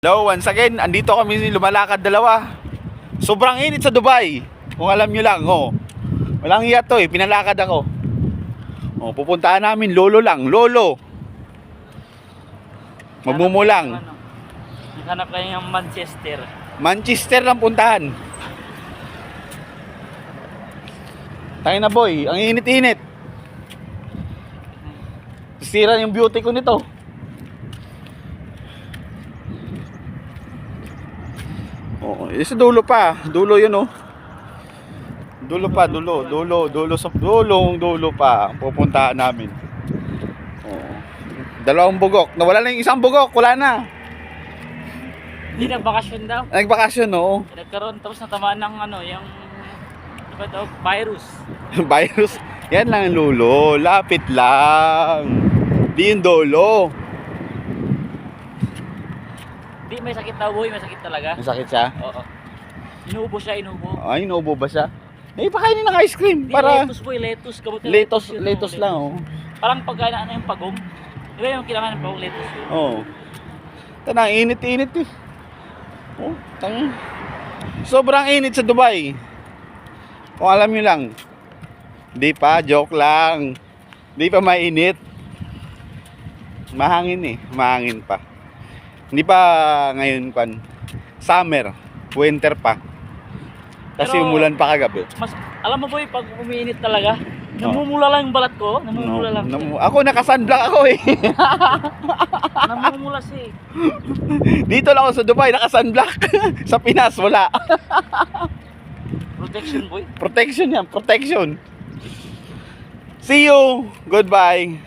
Hello, once again, andito kami lumalakad dalawa. Sobrang init sa Dubai. Kung alam nyo lang, oh. Walang iya to pinalakad ako. Oh, pupuntahan namin lolo lang, lolo. Magmumulang. Naghanap kayo ng Manchester. Manchester lang puntahan. Tayo na boy, ang init-init. Sira yung beauty ko nito. Oh, isa dulo pa. Dulo 'yun oh. Dulo pa, dulo pa ang pupuntahan namin. Oh. Dalawang bugok. Nawala na yung isang bugok, wala na. Hindi nagbakasyon daw. Nagbakasyon no. Nagkaroon tapos natamaan ng yung diba daw, virus. Virus. Yan lang ang lulo, lapit lang. Di yung dulo. Di may sakit daw boy, may sakit talaga. Masakit siya? Oo. Inuubo siya, inuubo. Ay, inuubo ba siya? Pakainin ng ice cream Di, para lettuce boy, lettuce. lettuce lang oh. Parang pagkain yung pagong. Di ba yung kailangan ng pagong lettuce yun? Oo. Tanang init-init eh. Oh, sobrang init sa Dubai. Kung alam nyo lang. Di pa, joke lang. Di pa mainit. Mahangin eh, mahangin pa. Hindi pa ngayon pan summer, winter pa. Kasi Pero, umulan pa kagabi. Mas, alam mo boy, pag umiinit talaga, namumula lang yung balat ko. Namumula lang. Ako naka-sunblock ako eh. Namumula siya eh. Dito lang ako sa Dubai, naka-sunblock. Sa Pinas wala. Protection boy. Protection yan, protection. See you. Goodbye.